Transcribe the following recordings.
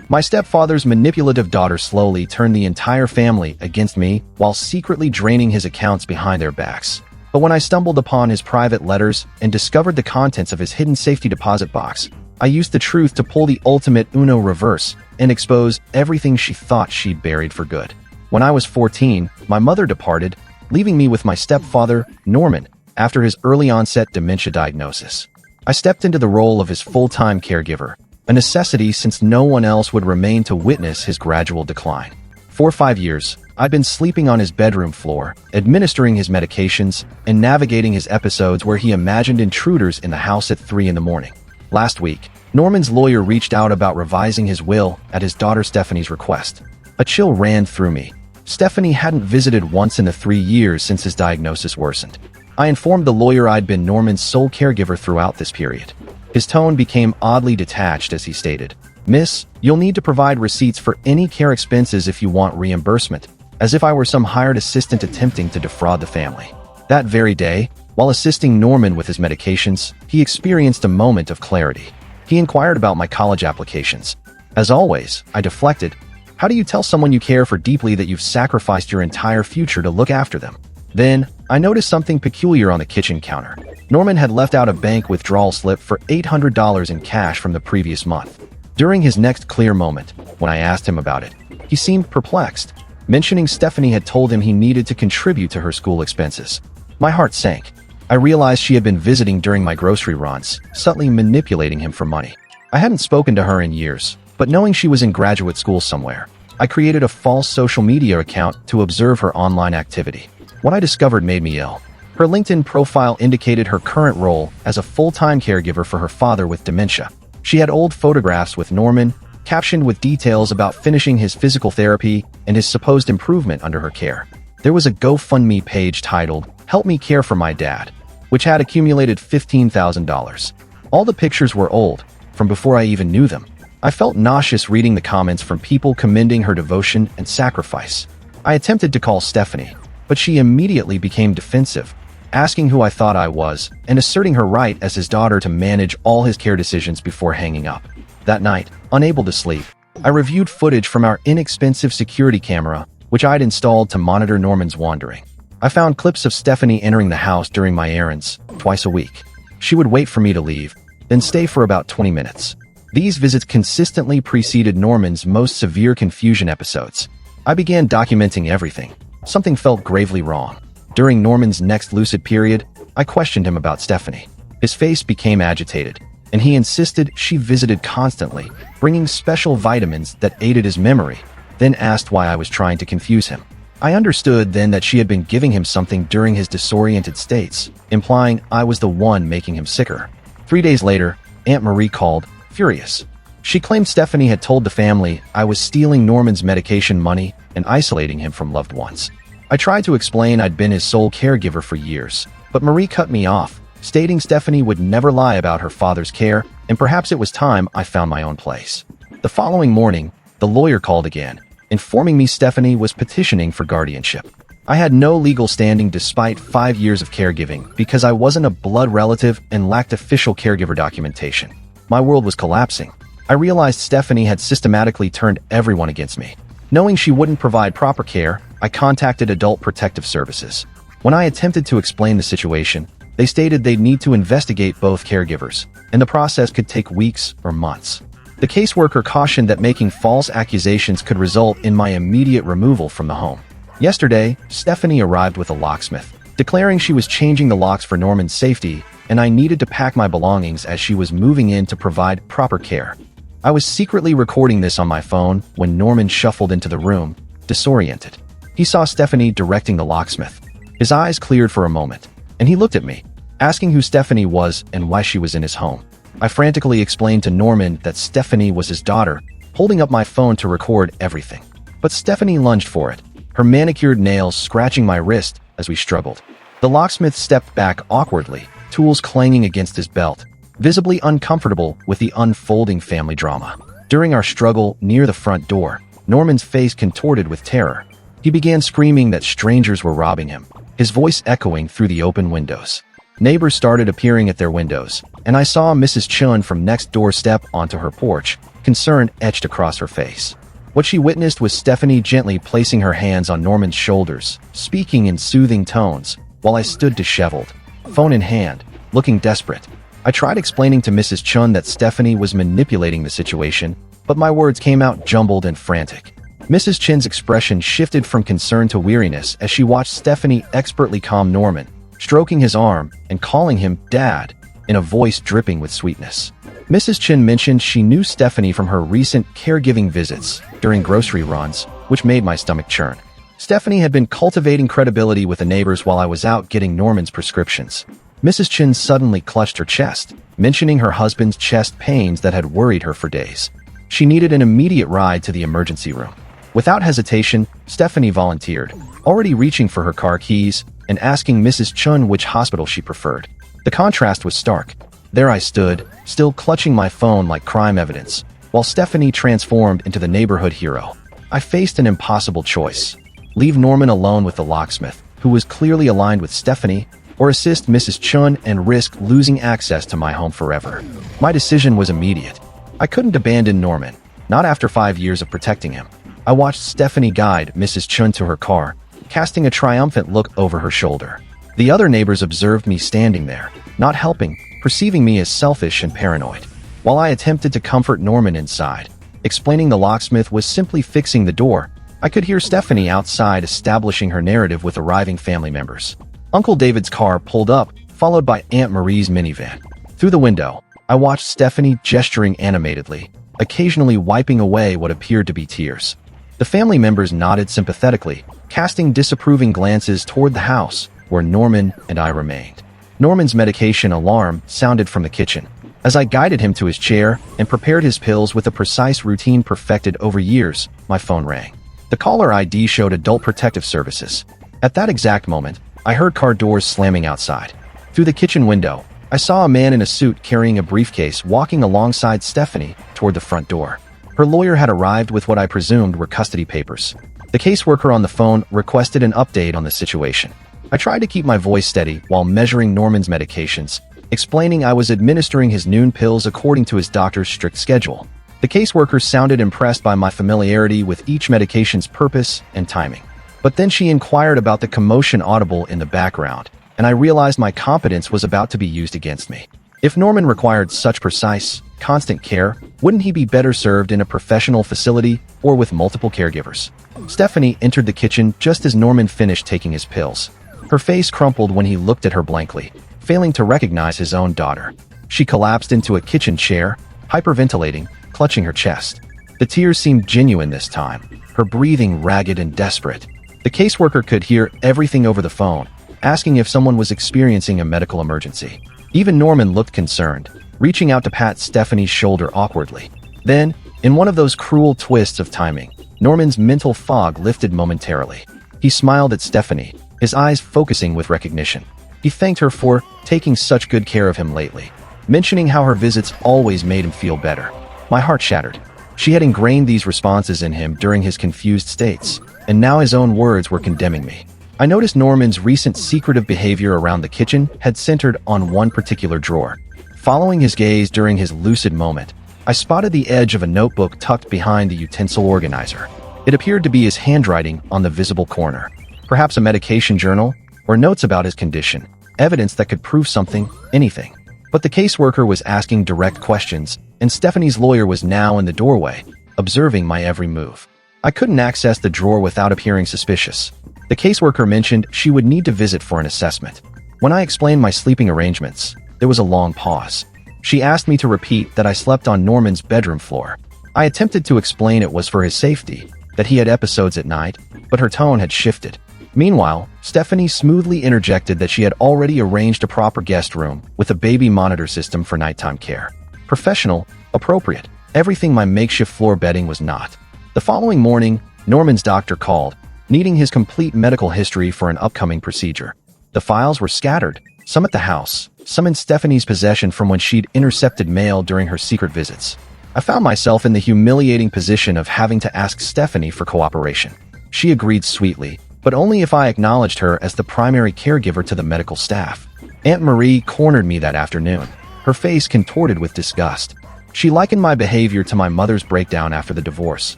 My stepfather's manipulative daughter slowly turned the entire family against me while secretly draining his accounts behind their backs. But when I stumbled upon his private letters and discovered the contents of his hidden safety deposit box, I used the truth to pull the ultimate Uno reverse and expose everything she thought she'd buried for good. When I was 14, my mother departed, leaving me with my stepfather, Norman, after his early-onset dementia diagnosis. I stepped into the role of his full-time caregiver, a necessity since no one else would remain to witness his gradual decline. For 5 years, I'd been sleeping on his bedroom floor, administering his medications, and navigating his episodes where he imagined intruders in the house at 3 in the morning. Last week, Norman's lawyer reached out about revising his will at his daughter Stephanie's request. A chill ran through me. Stephanie hadn't visited once in the 3 years since his diagnosis worsened. I informed the lawyer I'd been Norman's sole caregiver throughout this period. His tone became oddly detached as he stated, "Miss, you'll need to provide receipts for any care expenses if you want reimbursement," as if I were some hired assistant attempting to defraud the family. That very day, while assisting Norman with his medications, he experienced a moment of clarity. He inquired about my college applications. As always, I deflected. How do you tell someone you care for deeply that you've sacrificed your entire future to look after them? Then, I noticed something peculiar on the kitchen counter. Norman had left out a bank withdrawal slip for $800 in cash from the previous month. During his next clear moment, when I asked him about it, he seemed perplexed, mentioning Stephanie had told him he needed to contribute to her school expenses. My heart sank. I realized she had been visiting during my grocery runs, subtly manipulating him for money. I hadn't spoken to her in years, but knowing she was in graduate school somewhere, I created a false social media account to observe her online activity. What I discovered made me ill. Her LinkedIn profile indicated her current role as a full-time caregiver for her father with dementia. She had old photographs with Norman, captioned with details about finishing his physical therapy and his supposed improvement under her care. There was a GoFundMe page titled, "Help Me Care for My Dad," which had accumulated $15,000. All the pictures were old, from before I even knew them. I felt nauseous reading the comments from people commending her devotion and sacrifice. I attempted to call Stephanie, but she immediately became defensive, asking who I thought I was and asserting her right as his daughter to manage all his care decisions before hanging up. That night, unable to sleep, I reviewed footage from our inexpensive security camera, which I'd installed to monitor Norman's wandering. I found clips of Stephanie entering the house during my errands, twice a week. She would wait for me to leave, then stay for about 20 minutes. These visits consistently preceded Norman's most severe confusion episodes. I began documenting everything. Something felt gravely wrong. During Norman's next lucid period, I questioned him about Stephanie. His face became agitated, and he insisted she visited constantly, bringing special vitamins that aided his memory, then asked why I was trying to confuse him. I understood then that she had been giving him something during his disoriented states, implying I was the one making him sicker. 3 days later, Aunt Marie called, furious. She claimed Stephanie had told the family I was stealing Norman's medication money and isolating him from loved ones. I tried to explain I'd been his sole caregiver for years, but Marie cut me off, stating Stephanie would never lie about her father's care, and perhaps it was time I found my own place. The following morning, the lawyer called again, informing me Stephanie was petitioning for guardianship. I had no legal standing despite 5 years of caregiving because I wasn't a blood relative and lacked official caregiver documentation. My world was collapsing. I realized Stephanie had systematically turned everyone against me. Knowing she wouldn't provide proper care, I contacted Adult Protective Services. When I attempted to explain the situation, they stated they'd need to investigate both caregivers, and the process could take weeks or months. The caseworker cautioned that making false accusations could result in my immediate removal from the home. Yesterday, Stephanie arrived with a locksmith, declaring she was changing the locks for Norman's safety, and I needed to pack my belongings as she was moving in to provide proper care. I was secretly recording this on my phone when Norman shuffled into the room, disoriented. He saw Stephanie directing the locksmith. His eyes cleared for a moment, and he looked at me, asking who Stephanie was and why she was in his home. I frantically explained to Norman that Stephanie was his daughter, holding up my phone to record everything. But Stephanie lunged for it, her manicured nails scratching my wrist as we struggled. The locksmith stepped back awkwardly, tools clanging against his belt, visibly uncomfortable with the unfolding family drama. During our struggle near the front door, Norman's face contorted with terror. He began screaming that strangers were robbing him, his voice echoing through the open windows. Neighbors started appearing at their windows, and I saw Mrs. Chun from next door step onto her porch, concern etched across her face. What she witnessed was Stephanie gently placing her hands on Norman's shoulders, speaking in soothing tones, while I stood disheveled, phone in hand, looking desperate. I tried explaining to Mrs. Chun that Stephanie was manipulating the situation, but my words came out jumbled and frantic. Mrs. Chin's expression shifted from concern to weariness as she watched Stephanie expertly calm Norman, stroking his arm and calling him Dad, in a voice dripping with sweetness. Mrs. Chin mentioned she knew Stephanie from her recent caregiving visits during grocery runs, which made my stomach churn. Stephanie had been cultivating credibility with the neighbors while I was out getting Norman's prescriptions. Mrs. Chin suddenly clutched her chest, mentioning her husband's chest pains that had worried her for days. She needed an immediate ride to the emergency room. Without hesitation, Stephanie volunteered, already reaching for her car keys and asking Mrs. Chun which hospital she preferred. The contrast was stark. There I stood, still clutching my phone like crime evidence, while Stephanie transformed into the neighborhood hero. I faced an impossible choice. Leave Norman alone with the locksmith, who was clearly aligned with Stephanie, or assist Mrs. Chun and risk losing access to my home forever. My decision was immediate. I couldn't abandon Norman, not after 5 years of protecting him. I watched Stephanie guide Mrs. Chun to her car, casting a triumphant look over her shoulder. The other neighbors observed me standing there, not helping, perceiving me as selfish and paranoid. While I attempted to comfort Norman inside, explaining the locksmith was simply fixing the door, I could hear Stephanie outside establishing her narrative with arriving family members. Uncle David's car pulled up, followed by Aunt Marie's minivan. Through the window, I watched Stephanie gesturing animatedly, occasionally wiping away what appeared to be tears. The family members nodded sympathetically, casting disapproving glances toward the house, where Norman and I remained. Norman's medication alarm sounded from the kitchen. As I guided him to his chair and prepared his pills with a precise routine perfected over years, my phone rang. The caller ID showed Adult Protective Services. At that exact moment, I heard car doors slamming outside. Through the kitchen window, I saw a man in a suit carrying a briefcase walking alongside Stephanie toward the front door. Her lawyer had arrived with what I presumed were custody papers. The caseworker on the phone requested an update on the situation. I tried to keep my voice steady while measuring Norman's medications, explaining I was administering his noon pills according to his doctor's strict schedule. The caseworker sounded impressed by my familiarity with each medication's purpose and timing. But then she inquired about the commotion audible in the background, and I realized my competence was about to be used against me. If Norman required such precise, constant care, wouldn't he be better served in a professional facility or with multiple caregivers? Stephanie entered the kitchen just as Norman finished taking his pills. Her face crumpled when he looked at her blankly, failing to recognize his own daughter. She collapsed into a kitchen chair, hyperventilating, clutching her chest. The tears seemed genuine this time, her breathing ragged and desperate. The caseworker could hear everything over the phone, asking if someone was experiencing a medical emergency. Even Norman looked concerned, reaching out to pat Stephanie's shoulder awkwardly. Then, in one of those cruel twists of timing, Norman's mental fog lifted momentarily. He smiled at Stephanie, his eyes focusing with recognition. He thanked her for taking such good care of him lately, mentioning how her visits always made him feel better. My heart shattered. She had ingrained these responses in him during his confused states, and now his own words were condemning me. I noticed Norman's recent secretive behavior around the kitchen had centered on one particular drawer. Following his gaze during his lucid moment, I spotted the edge of a notebook tucked behind the utensil organizer. It appeared to be his handwriting on the visible corner. Perhaps a medication journal, or notes about his condition, evidence that could prove something, anything. But the caseworker was asking direct questions, and Stephanie's lawyer was now in the doorway, observing my every move. I couldn't access the drawer without appearing suspicious. The caseworker mentioned she would need to visit for an assessment. When I explained my sleeping arrangements, there was a long pause. She asked me to repeat that I slept on Norman's bedroom floor. I attempted to explain it was for his safety, that he had episodes at night, but her tone had shifted. Meanwhile, Stephanie smoothly interjected that she had already arranged a proper guest room with a baby monitor system for nighttime care. Professional, appropriate, everything my makeshift floor bedding was not. The following morning, Norman's doctor called, needing his complete medical history for an upcoming procedure. The files were scattered, some at the house, some in Stephanie's possession from when she'd intercepted mail during her secret visits. I found myself in the humiliating position of having to ask Stephanie for cooperation. She agreed sweetly, but only if I acknowledged her as the primary caregiver to the medical staff. Aunt Marie cornered me that afternoon, her face contorted with disgust. She likened my behavior to my mother's breakdown after the divorce,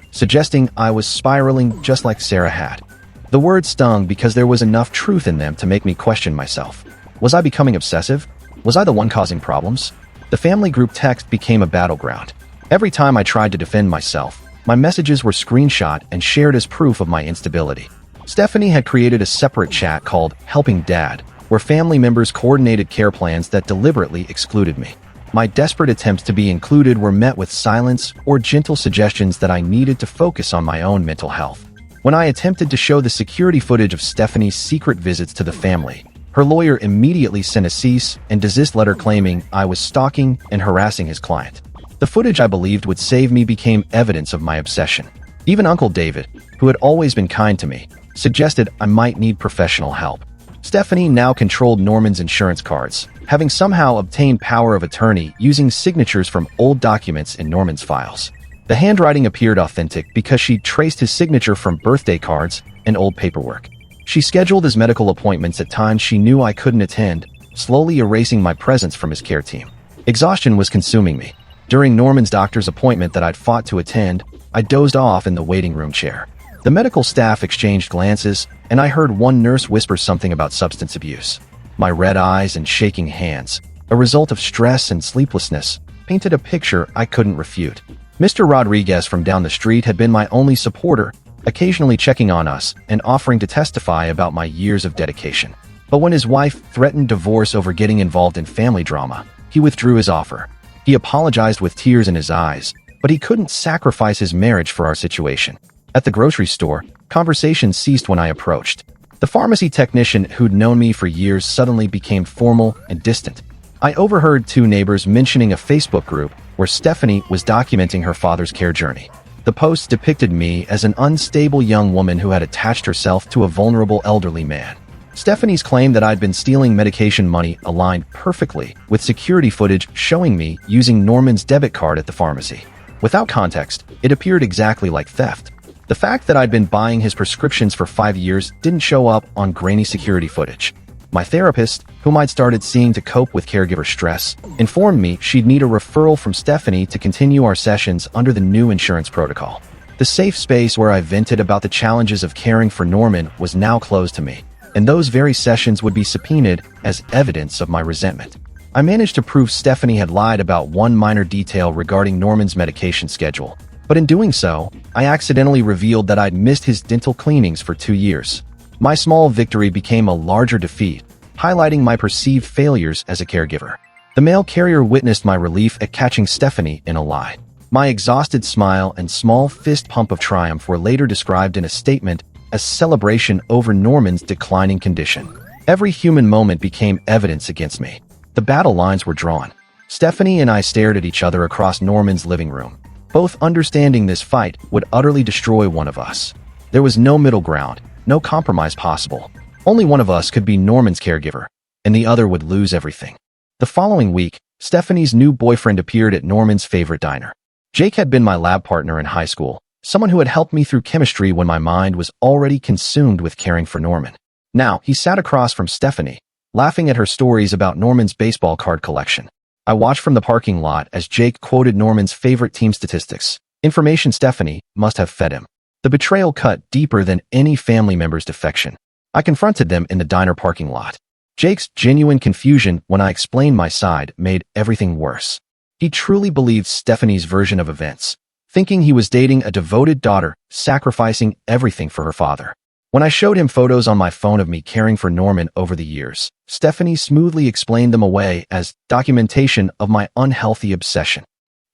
suggesting I was spiraling just like Sarah had. The words stung because there was enough truth in them to make me question myself. Was I becoming obsessive? Was I the one causing problems? The family group text became a battleground. Every time I tried to defend myself, my messages were screenshot and shared as proof of my instability. Stephanie had created a separate chat called Helping Dad, where family members coordinated care plans that deliberately excluded me. My desperate attempts to be included were met with silence or gentle suggestions that I needed to focus on my own mental health. When I attempted to show the security footage of Stephanie's secret visits to the family, her lawyer immediately sent a cease and desist letter claiming I was stalking and harassing his client. The footage I believed would save me became evidence of my obsession. Even Uncle David, who had always been kind to me, suggested I might need professional help. Stephanie now controlled Norman's insurance cards, having somehow obtained power of attorney using signatures from old documents in Norman's files. The handwriting appeared authentic because she traced his signature from birthday cards and old paperwork. She scheduled his medical appointments at times she knew I couldn't attend, slowly erasing my presence from his care team. Exhaustion was consuming me. During Norman's doctor's appointment that I'd fought to attend, I dozed off in the waiting room chair. The medical staff exchanged glances, and I heard one nurse whisper something about substance abuse. My red eyes and shaking hands, a result of stress and sleeplessness, painted a picture I couldn't refute. Mr. Rodriguez from down the street had been my only supporter, occasionally checking on us and offering to testify about my years of dedication. But when his wife threatened divorce over getting involved in family drama, he withdrew his offer. He apologized with tears in his eyes, but he couldn't sacrifice his marriage for our situation. At the grocery store, conversation ceased when I approached. The pharmacy technician who'd known me for years suddenly became formal and distant. I overheard two neighbors mentioning a Facebook group where Stephanie was documenting her father's care journey. The posts depicted me as an unstable young woman who had attached herself to a vulnerable elderly man. Stephanie's claim that I'd been stealing medication money aligned perfectly with security footage showing me using Norman's debit card at the pharmacy. Without context, it appeared exactly like theft. The fact that I'd been buying his prescriptions for 5 years didn't show up on grainy security footage. My therapist, whom I'd started seeing to cope with caregiver stress, informed me she'd need a referral from Stephanie to continue our sessions under the new insurance protocol. The safe space where I vented about the challenges of caring for Norman was now closed to me, and those very sessions would be subpoenaed as evidence of my resentment. I managed to prove Stephanie had lied about one minor detail regarding Norman's medication schedule, but in doing so, I accidentally revealed that I'd missed his dental cleanings for 2 years. My small victory became a larger defeat, highlighting my perceived failures as a caregiver. The mail carrier witnessed my relief at catching Stephanie in a lie. My exhausted smile and small fist pump of triumph were later described in a statement as celebration over Norman's declining condition. Every human moment became evidence against me. The battle lines were drawn. Stephanie and I stared at each other across Norman's living room, both understanding this fight would utterly destroy one of us. There was no middle ground, no compromise possible. Only one of us could be Norman's caregiver, and the other would lose everything. The following week, Stephanie's new boyfriend appeared at Norman's favorite diner. Jake had been my lab partner in high school, someone who had helped me through chemistry when my mind was already consumed with caring for Norman. Now, he sat across from Stephanie, laughing at her stories about Norman's baseball card collection. I watched from the parking lot as Jake quoted Norman's favorite team statistics, information Stephanie must have fed him. The betrayal cut deeper than any family member's defection. I confronted them in the diner parking lot. Jake's genuine confusion when I explained my side made everything worse. He truly believed Stephanie's version of events, thinking he was dating a devoted daughter, sacrificing everything for her father. When I showed him photos on my phone of me caring for Norman over the years, Stephanie smoothly explained them away as documentation of my unhealthy obsession.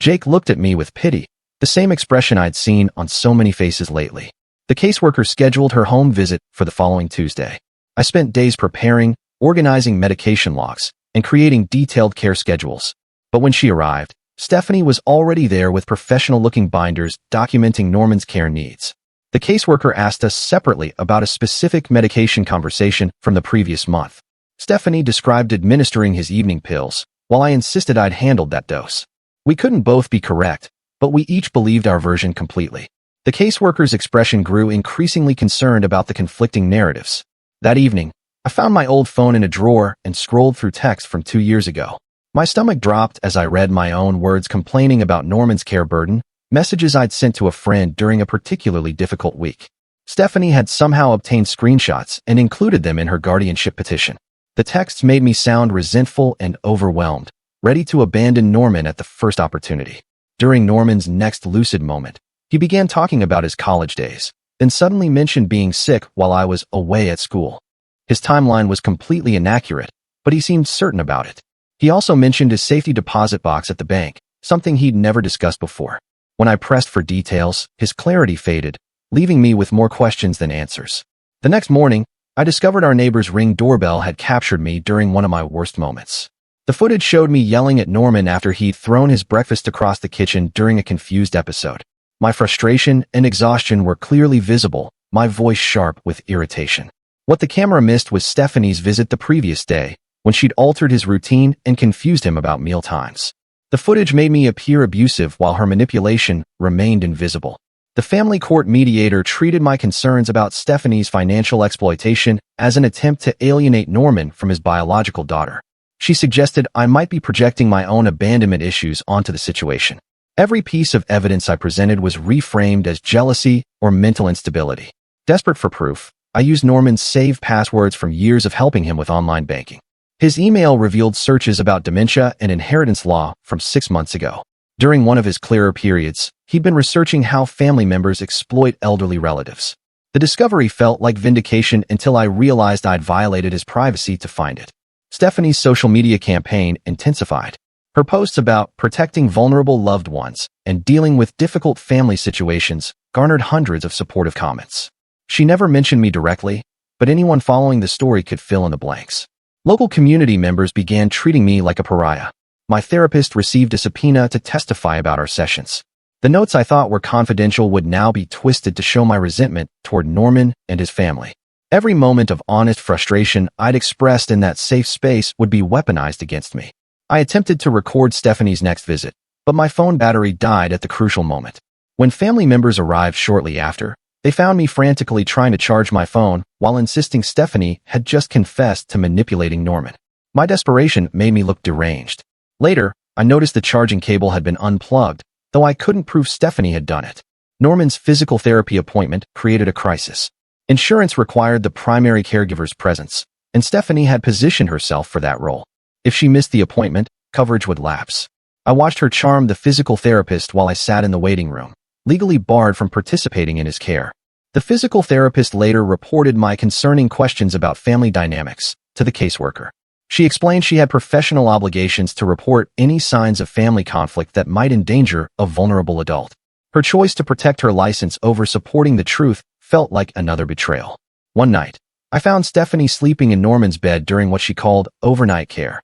Jake looked at me with pity, the same expression I'd seen on so many faces lately. The caseworker scheduled her home visit for the following Tuesday. I spent days preparing, organizing medication logs, and creating detailed care schedules. But when she arrived, Stephanie was already there with professional-looking binders documenting Norman's care needs. The caseworker asked us separately about a specific medication conversation from the previous month. Stephanie described administering his evening pills, while I insisted I'd handled that dose. We couldn't both be correct, but we each believed our version completely. The caseworker's expression grew increasingly concerned about the conflicting narratives. That evening, I found my old phone in a drawer and scrolled through text from 2 years ago. My stomach dropped as I read my own words complaining about Norman's care burden, messages I'd sent to a friend during a particularly difficult week. Stephanie had somehow obtained screenshots and included them in her guardianship petition. The texts made me sound resentful and overwhelmed, ready to abandon Norman at the first opportunity. During Norman's next lucid moment, he began talking about his college days, then suddenly mentioned being sick while I was away at school. His timeline was completely inaccurate, but he seemed certain about it. He also mentioned his safety deposit box at the bank, something he'd never discussed before. When I pressed for details, his clarity faded, leaving me with more questions than answers. The next morning, I discovered our neighbor's Ring doorbell had captured me during one of my worst moments. The footage showed me yelling at Norman after he'd thrown his breakfast across the kitchen during a confused episode. My frustration and exhaustion were clearly visible, my voice sharp with irritation. What the camera missed was Stephanie's visit the previous day, when she'd altered his routine and confused him about meal times. The footage made me appear abusive while her manipulation remained invisible. The family court mediator treated my concerns about Stephanie's financial exploitation as an attempt to alienate Norman from his biological daughter. She suggested I might be projecting my own abandonment issues onto the situation. Every piece of evidence I presented was reframed as jealousy or mental instability. Desperate for proof, I used Norman's saved passwords from years of helping him with online banking. His email revealed searches about dementia and inheritance law from 6 months ago. During one of his clearer periods, he'd been researching how family members exploit elderly relatives. The discovery felt like vindication until I realized I'd violated his privacy to find it. Stephanie's social media campaign intensified. Her posts about protecting vulnerable loved ones and dealing with difficult family situations garnered hundreds of supportive comments. She never mentioned me directly, but anyone following the story could fill in the blanks. Local community members began treating me like a pariah. My therapist received a subpoena to testify about our sessions. The notes I thought were confidential would now be twisted to show my resentment toward Norman and his family. Every moment of honest frustration I'd expressed in that safe space would be weaponized against me. I attempted to record Stephanie's next visit, but my phone battery died at the crucial moment. When family members arrived shortly after, they found me frantically trying to charge my phone while insisting Stephanie had just confessed to manipulating Norman. My desperation made me look deranged. Later, I noticed the charging cable had been unplugged, though I couldn't prove Stephanie had done it. Norman's physical therapy appointment created a crisis. Insurance required the primary caregiver's presence, and Stephanie had positioned herself for that role. If she missed the appointment, coverage would lapse. I watched her charm the physical therapist while I sat in the waiting room, legally barred from participating in his care. The physical therapist later reported my concerning questions about family dynamics to the caseworker. She explained she had professional obligations to report any signs of family conflict that might endanger a vulnerable adult. Her choice to protect her license over supporting the truth felt like another betrayal. One night, I found Stephanie sleeping in Norman's bed during what she called overnight care.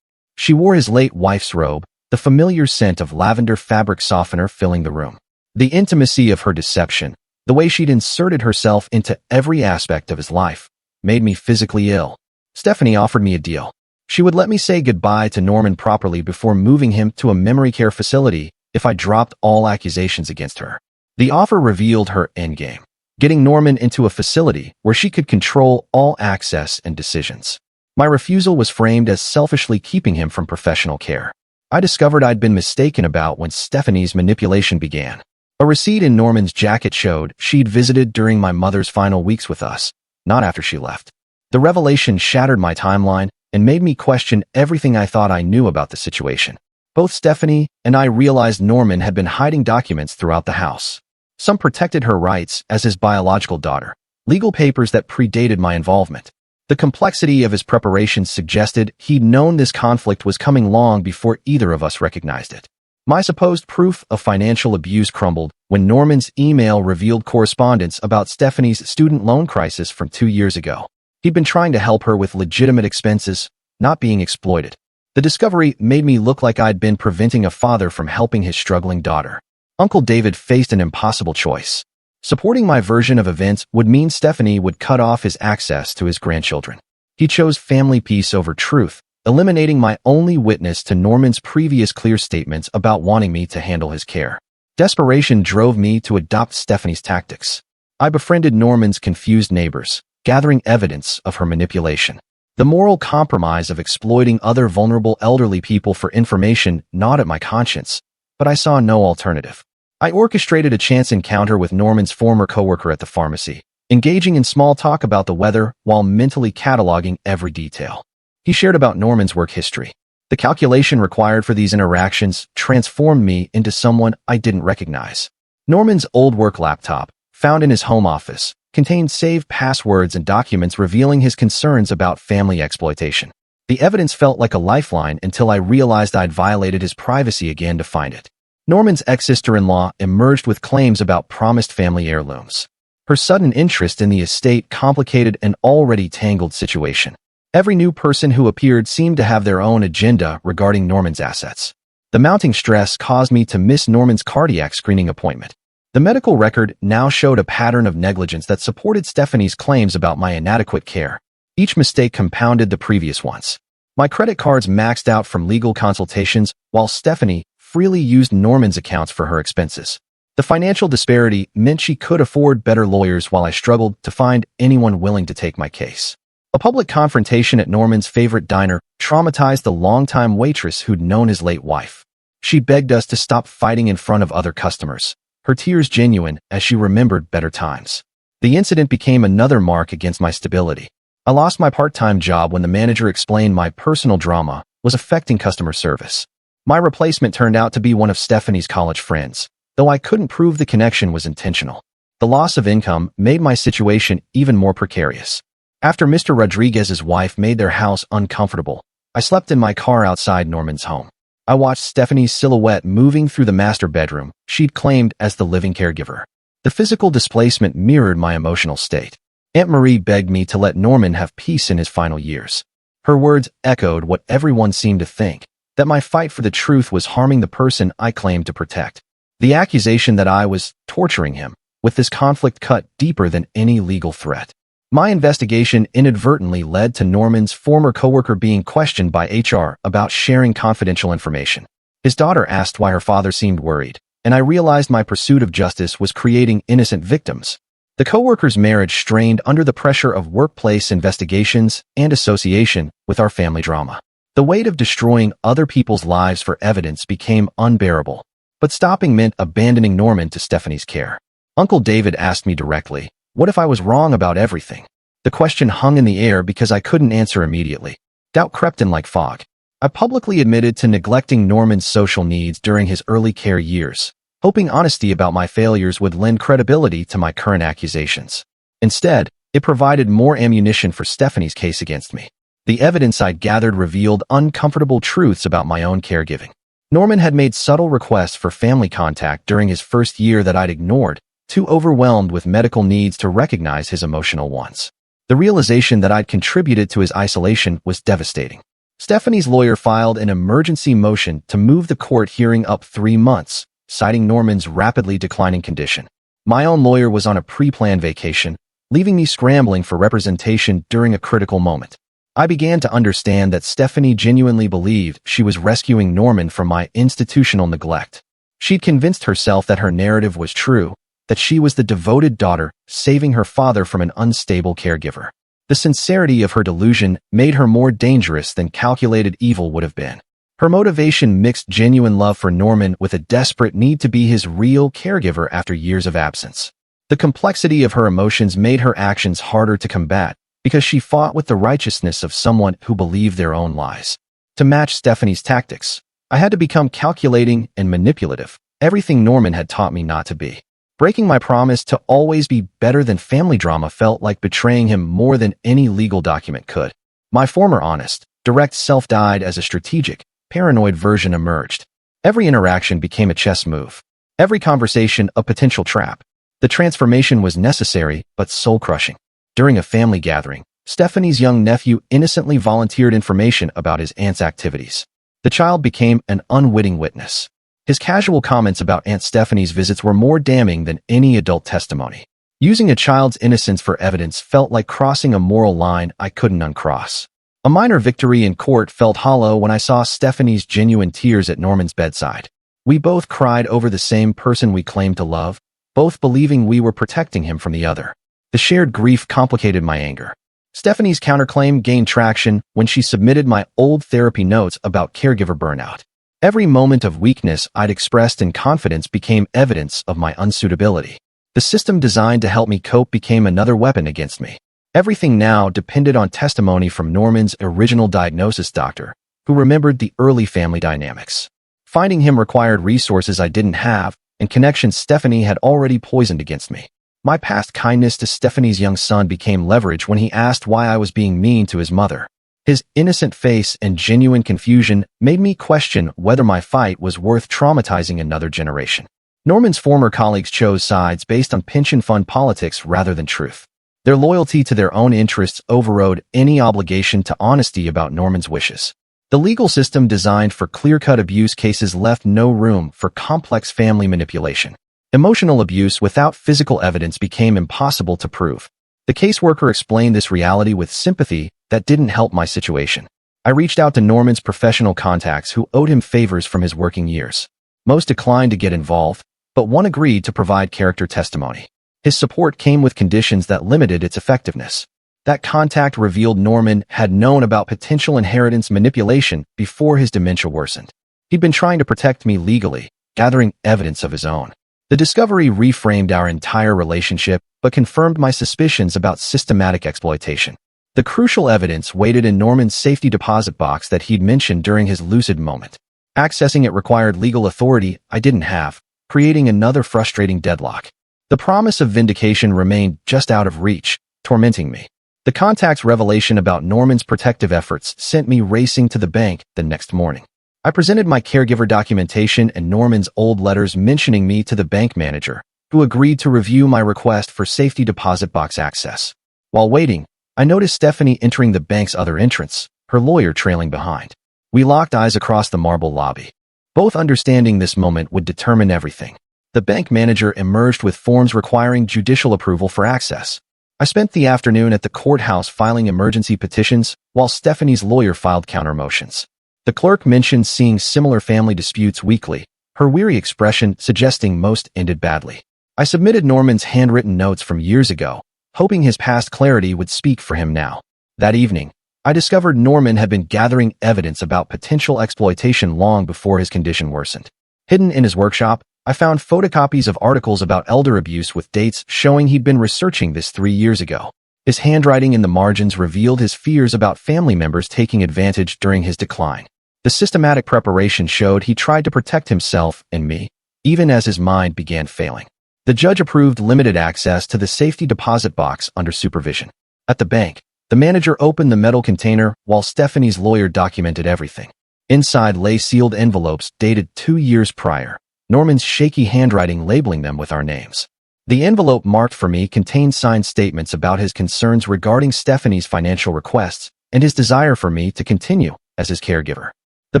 She wore his late wife's robe, the familiar scent of lavender fabric softener filling the room. The intimacy of her deception, the way she'd inserted herself into every aspect of his life, made me physically ill. Stephanie offered me a deal. She would let me say goodbye to Norman properly before moving him to a memory care facility if I dropped all accusations against her. The offer revealed her endgame, getting Norman into a facility where she could control all access and decisions. My refusal was framed as selfishly keeping him from professional care. I discovered I'd been mistaken about when Stephanie's manipulation began. A receipt in Norman's jacket showed she'd visited during my mother's final weeks with us, not after she left. The revelation shattered my timeline and made me question everything I thought I knew about the situation. Both Stephanie and I realized Norman had been hiding documents throughout the house. Some protected her rights as his biological daughter, legal papers that predated my involvement. The complexity of his preparations suggested he'd known this conflict was coming long before either of us recognized it. My supposed proof of financial abuse crumbled when Norman's email revealed correspondence about Stephanie's student loan crisis from 2 years ago. He'd been trying to help her with legitimate expenses, not being exploited. The discovery made me look like I'd been preventing a father from helping his struggling daughter. Uncle David faced an impossible choice. Supporting my version of events would mean Stephanie would cut off his access to his grandchildren. He chose family peace over truth, eliminating my only witness to Norman's previous clear statements about wanting me to handle his care. Desperation drove me to adopt Stephanie's tactics. I befriended Norman's confused neighbors, gathering evidence of her manipulation. The moral compromise of exploiting other vulnerable elderly people for information gnawed at my conscience, but I saw no alternative. I orchestrated a chance encounter with Norman's former coworker at the pharmacy, engaging in small talk about the weather while mentally cataloging every detail. He shared about Norman's work history. The calculation required for these interactions transformed me into someone I didn't recognize. Norman's old work laptop, found in his home office, contained saved passwords and documents revealing his concerns about family exploitation. The evidence felt like a lifeline until I realized I'd violated his privacy again to find it. Norman's ex-sister-in-law emerged with claims about promised family heirlooms. Her sudden interest in the estate complicated an already tangled situation. Every new person who appeared seemed to have their own agenda regarding Norman's assets. The mounting stress caused me to miss Norman's cardiac screening appointment. The medical record now showed a pattern of negligence that supported Stephanie's claims about my inadequate care. Each mistake compounded the previous ones. My credit cards maxed out from legal consultations, while Stephanie freely used Norman's accounts for her expenses. The financial disparity meant she could afford better lawyers while I struggled to find anyone willing to take my case. A public confrontation at Norman's favorite diner traumatized the longtime waitress who'd known his late wife. She begged us to stop fighting in front of other customers, her tears genuine as she remembered better times. The incident became another mark against my stability. I lost my part-time job when the manager explained my personal drama was affecting customer service. My replacement turned out to be one of Stephanie's college friends, though I couldn't prove the connection was intentional. The loss of income made my situation even more precarious. After Mr. Rodriguez's wife made their house uncomfortable, I slept in my car outside Norman's home. I watched Stephanie's silhouette moving through the master bedroom she'd claimed as the living caregiver. The physical displacement mirrored my emotional state. Aunt Marie begged me to let Norman have peace in his final years. Her words echoed what everyone seemed to think, that my fight for the truth was harming the person I claimed to protect. The accusation that I was torturing him, with this conflict cut deeper than any legal threat. My investigation inadvertently led to Norman's former coworker being questioned by HR about sharing confidential information. His daughter asked why her father seemed worried, and I realized my pursuit of justice was creating innocent victims. The coworker's marriage strained under the pressure of workplace investigations and association with our family drama. The weight of destroying other people's lives for evidence became unbearable, but stopping meant abandoning Norman to Stephanie's care. Uncle David asked me directly, what if I was wrong about everything? The question hung in the air because I couldn't answer immediately. Doubt crept in like fog. I publicly admitted to neglecting Norman's social needs during his early care years, hoping honesty about my failures would lend credibility to my current accusations. Instead, it provided more ammunition for Stephanie's case against me. The evidence I'd gathered revealed uncomfortable truths about my own caregiving. Norman had made subtle requests for family contact during his first year that I'd ignored, too overwhelmed with medical needs to recognize his emotional ones. The realization that I'd contributed to his isolation was devastating. Stephanie's lawyer filed an emergency motion to move the court hearing up 3 months, citing Norman's rapidly declining condition. My own lawyer was on a pre-planned vacation, leaving me scrambling for representation during a critical moment. I began to understand that Stephanie genuinely believed she was rescuing Norman from my institutional neglect. She'd convinced herself that her narrative was true, that she was the devoted daughter saving her father from an unstable caregiver. The sincerity of her delusion made her more dangerous than calculated evil would have been. Her motivation mixed genuine love for Norman with a desperate need to be his real caregiver after years of absence. The complexity of her emotions made her actions harder to combat because she fought with the righteousness of someone who believed their own lies. To match Stephanie's tactics, I had to become calculating and manipulative, everything Norman had taught me not to be. Breaking my promise to always be better than family drama felt like betraying him more than any legal document could. My former honest, direct self died as a strategic, paranoid version emerged. Every interaction became a chess move. Every conversation a potential trap. The transformation was necessary, but soul-crushing. During a family gathering, Stephanie's young nephew innocently volunteered information about his aunt's activities. The child became an unwitting witness. His casual comments about Aunt Stephanie's visits were more damning than any adult testimony. Using a child's innocence for evidence felt like crossing a moral line I couldn't uncross. A minor victory in court felt hollow when I saw Stephanie's genuine tears at Norman's bedside. We both cried over the same person we claimed to love, both believing we were protecting him from the other. The shared grief complicated my anger. Stephanie's counterclaim gained traction when she submitted my old therapy notes about caregiver burnout. Every moment of weakness I'd expressed in confidence became evidence of my unsuitability. The system designed to help me cope became another weapon against me. Everything now depended on testimony from Norman's original diagnosis doctor, who remembered the early family dynamics. Finding him required resources I didn't have and connections Stephanie had already poisoned against me. My past kindness to Stephanie's young son became leverage when he asked why I was being mean to his mother. His innocent face and genuine confusion made me question whether my fight was worth traumatizing another generation. Norman's former colleagues chose sides based on pension fund politics rather than truth. Their loyalty to their own interests overrode any obligation to honesty about Norman's wishes. The legal system designed for clear-cut abuse cases left no room for complex family manipulation. Emotional abuse without physical evidence became impossible to prove. The caseworker explained this reality with sympathy that didn't help my situation. I reached out to Norman's professional contacts who owed him favors from his working years. Most declined to get involved, but one agreed to provide character testimony. His support came with conditions that limited its effectiveness. That contact revealed Norman had known about potential inheritance manipulation before his dementia worsened. He'd been trying to protect me legally, gathering evidence of his own. The discovery reframed our entire relationship, but confirmed my suspicions about systematic exploitation. The crucial evidence waited in Norman's safety deposit box that he'd mentioned during his lucid moment. Accessing it required legal authority I didn't have, creating another frustrating deadlock. The promise of vindication remained just out of reach, tormenting me. The contact's revelation about Norman's protective efforts sent me racing to the bank the next morning. I presented my caregiver documentation and Norman's old letters mentioning me to the bank manager, who agreed to review my request for safety deposit box access. While waiting, I noticed Stephanie entering the bank's other entrance, her lawyer trailing behind. We locked eyes across the marble lobby. Both understanding this moment would determine everything. The bank manager emerged with forms requiring judicial approval for access. I spent the afternoon at the courthouse filing emergency petitions, while Stephanie's lawyer filed counter-motions. The clerk mentioned seeing similar family disputes weekly, her weary expression suggesting most ended badly. I submitted Norman's handwritten notes from years ago, hoping his past clarity would speak for him now. That evening, I discovered Norman had been gathering evidence about potential exploitation long before his condition worsened. Hidden in his workshop, I found photocopies of articles about elder abuse with dates showing he'd been researching this 3 years ago. His handwriting in the margins revealed his fears about family members taking advantage during his decline. The systematic preparation showed he tried to protect himself and me, even as his mind began failing. The judge approved limited access to the safety deposit box under supervision. At the bank, the manager opened the metal container while Stephanie's lawyer documented everything. Inside lay sealed envelopes dated 2 years prior, Norman's shaky handwriting labeling them with our names. The envelope marked for me contained signed statements about his concerns regarding Stephanie's financial requests and his desire for me to continue as his caregiver. The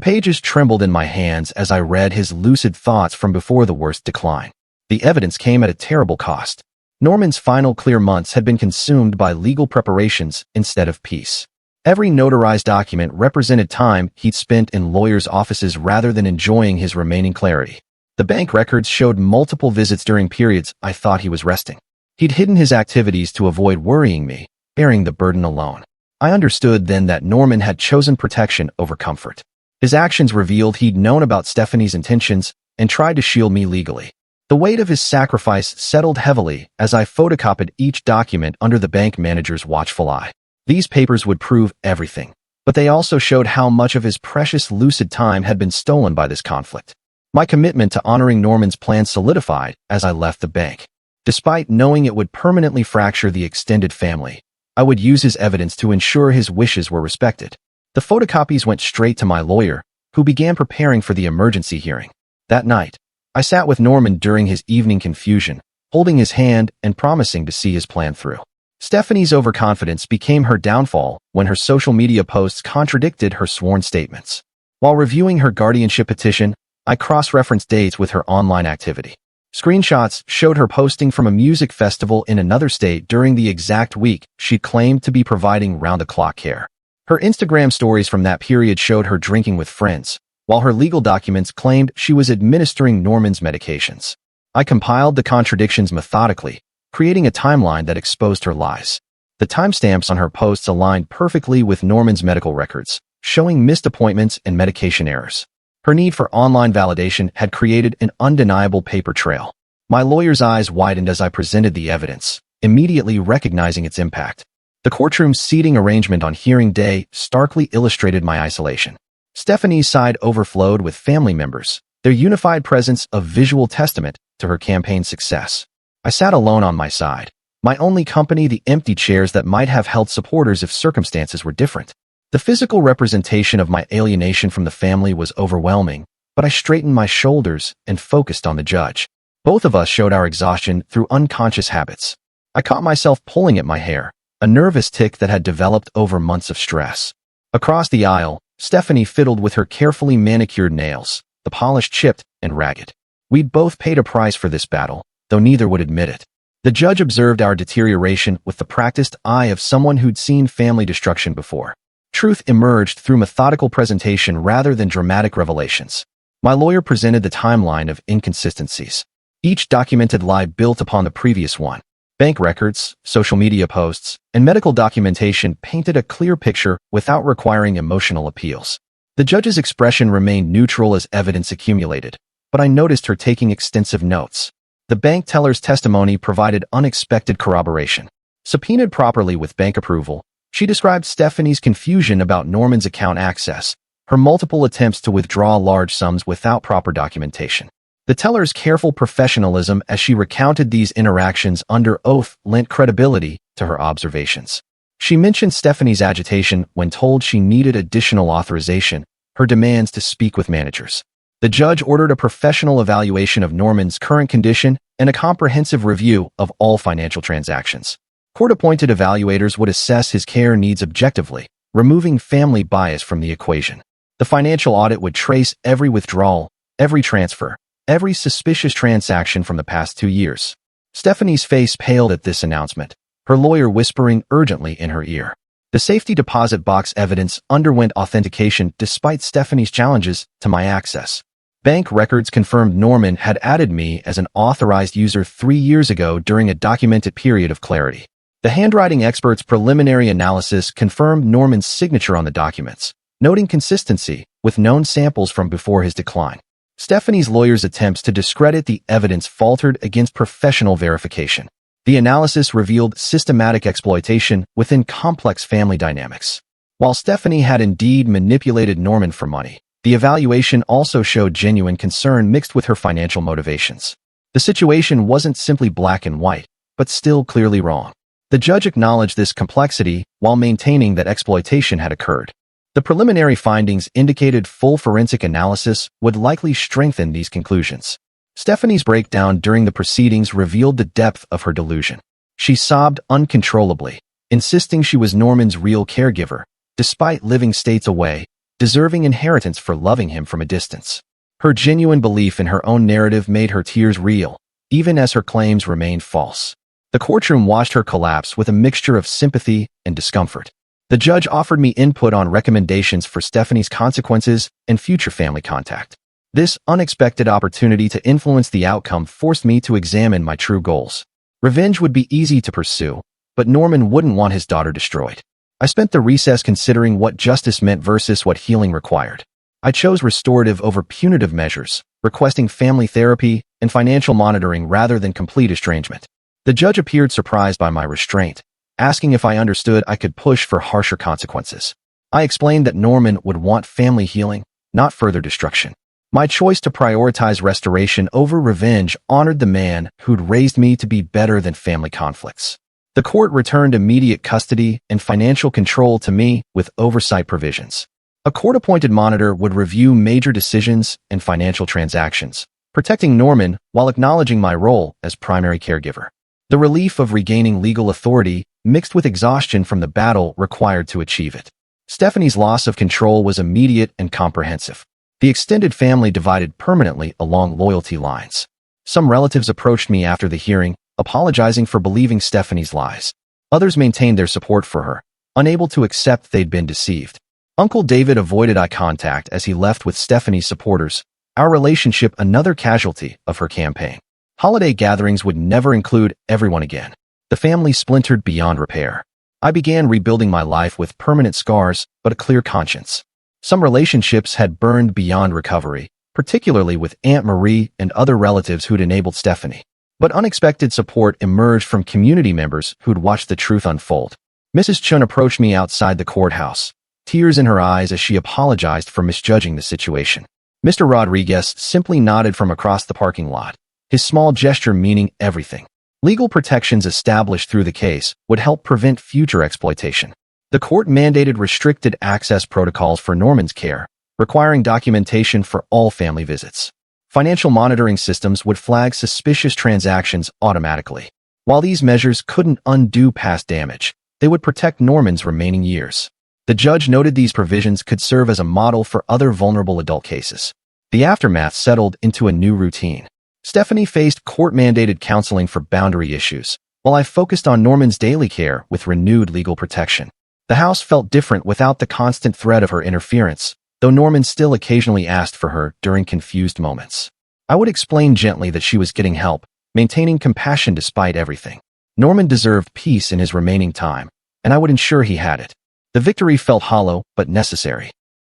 pages trembled in my hands as I read his lucid thoughts from before the worst decline. The evidence came at a terrible cost. Norman's final clear months had been consumed by legal preparations instead of peace. Every notarized document represented time he'd spent in lawyers' offices rather than enjoying his remaining clarity. The bank records showed multiple visits during periods I thought he was resting. He'd hidden his activities to avoid worrying me, bearing the burden alone. I understood then that Norman had chosen protection over comfort. His actions revealed he'd known about Stephanie's intentions and tried to shield me legally. The weight of his sacrifice settled heavily as I photocopied each document under the bank manager's watchful eye. These papers would prove everything, but they also showed how much of his precious lucid time had been stolen by this conflict. My commitment to honoring Norman's plan solidified as I left the bank. Despite knowing it would permanently fracture the extended family, I would use his evidence to ensure his wishes were respected. The photocopies went straight to my lawyer, who began preparing for the emergency hearing. That night, I sat with Norman during his evening confusion, holding his hand and promising to see his plan through. Stephanie's overconfidence became her downfall when her social media posts contradicted her sworn statements. While reviewing her guardianship petition, I cross-referenced dates with her online activity. Screenshots showed her posting from a music festival in another state during the exact week she claimed to be providing round-the-clock care. Her Instagram stories from that period showed her drinking with friends, while her legal documents claimed she was administering Norman's medications. I compiled the contradictions methodically, creating a timeline that exposed her lies. The timestamps on her posts aligned perfectly with Norman's medical records, showing missed appointments and medication errors. Her need for online validation had created an undeniable paper trail. My lawyer's eyes widened as I presented the evidence, immediately recognizing its impact. The courtroom's seating arrangement on hearing day starkly illustrated my isolation. Stephanie's side overflowed with family members, their unified presence a visual testament to her campaign's success. I sat alone on my side, my only company the empty chairs that might have held supporters if circumstances were different. The physical representation of my alienation from the family was overwhelming, but I straightened my shoulders and focused on the judge. Both of us showed our exhaustion through unconscious habits. I caught myself pulling at my hair, a nervous tic that had developed over months of stress. Across the aisle, Stephanie fiddled with her carefully manicured nails, the polish chipped and ragged. We'd both paid a price for this battle, though neither would admit it. The judge observed our deterioration with the practiced eye of someone who'd seen family destruction before. Truth emerged through methodical presentation rather than dramatic revelations. My lawyer presented the timeline of inconsistencies. Each documented lie built upon the previous one. Bank records, social media posts, and medical documentation painted a clear picture without requiring emotional appeals. The judge's expression remained neutral as evidence accumulated, but I noticed her taking extensive notes. The bank teller's testimony provided unexpected corroboration. Subpoenaed properly with bank approval, she described Stephanie's confusion about Norman's account access, her multiple attempts to withdraw large sums without proper documentation. The teller's careful professionalism as she recounted these interactions under oath lent credibility to her observations. She mentioned Stephanie's agitation when told she needed additional authorization, her demands to speak with managers. The judge ordered a professional evaluation of Norman's current condition and a comprehensive review of all financial transactions. Court-appointed evaluators would assess his care needs objectively, removing family bias from the equation. The financial audit would trace every withdrawal, every transfer, every suspicious transaction from the past 2 years. Stephanie's face paled at this announcement, her lawyer whispering urgently in her ear. The safety deposit box evidence underwent authentication despite Stephanie's challenges to my access. Bank records confirmed Norman had added me as an authorized user 3 years ago during a documented period of clarity. The handwriting expert's preliminary analysis confirmed Norman's signature on the documents, noting consistency with known samples from before his decline. Stephanie's lawyer's attempts to discredit the evidence faltered against professional verification. The analysis revealed systematic exploitation within complex family dynamics. While Stephanie had indeed manipulated Norman for money, the evaluation also showed genuine concern mixed with her financial motivations. The situation wasn't simply black and white, but still clearly wrong. The judge acknowledged this complexity while maintaining that exploitation had occurred. The preliminary findings indicated full forensic analysis would likely strengthen these conclusions. Stephanie's breakdown during the proceedings revealed the depth of her delusion. She sobbed uncontrollably, insisting she was Norman's real caregiver, despite living states away, deserving inheritance for loving him from a distance. Her genuine belief in her own narrative made her tears real, even as her claims remained false. The courtroom watched her collapse with a mixture of sympathy and discomfort. The judge offered me input on recommendations for Stephanie's consequences and future family contact. This unexpected opportunity to influence the outcome forced me to examine my true goals. Revenge would be easy to pursue, but Norman wouldn't want his daughter destroyed. I spent the recess considering what justice meant versus what healing required. I chose restorative over punitive measures, requesting family therapy and financial monitoring rather than complete estrangement. The judge appeared surprised by my restraint, asking if I understood I could push for harsher consequences. I explained that Norman would want family healing, not further destruction. My choice to prioritize restoration over revenge honored the man who'd raised me to be better than family conflicts. The court returned immediate custody and financial control to me with oversight provisions. A court-appointed monitor would review major decisions and financial transactions, protecting Norman while acknowledging my role as primary caregiver. The relief of regaining legal authority mixed with exhaustion from the battle required to achieve it. Stephanie's loss of control was immediate and comprehensive. The extended family divided permanently along loyalty lines. Some relatives approached me after the hearing, apologizing for believing Stephanie's lies. Others maintained their support for her, unable to accept they'd been deceived. Uncle David avoided eye contact as he left with Stephanie's supporters, our relationship another casualty of her campaign. Holiday gatherings would never include everyone again. The family splintered beyond repair. I began rebuilding my life with permanent scars, but a clear conscience. Some relationships had burned beyond recovery, particularly with Aunt Marie and other relatives who'd enabled Stephanie. But unexpected support emerged from community members who'd watched the truth unfold. Mrs. Chun approached me outside the courthouse, tears in her eyes as she apologized for misjudging the situation. Mr. Rodriguez simply nodded from across the parking lot, his small gesture meaning everything. Legal protections established through the case would help prevent future exploitation. The court mandated restricted access protocols for Norman's care, requiring documentation for all family visits. Financial monitoring systems would flag suspicious transactions automatically. While these measures couldn't undo past damage, they would protect Norman's remaining years. The judge noted these provisions could serve as a model for other vulnerable adult cases. The aftermath settled into a new routine. Stephanie faced court-mandated counseling for boundary issues, while I focused on Norman's daily care with renewed legal protection. The house felt different without the constant threat of her interference, though Norman still occasionally asked for her during confused moments. I would explain gently that she was getting help, maintaining compassion despite everything. Norman deserved peace in his remaining time, and I would ensure he had it. The victory felt hollow, but necessary.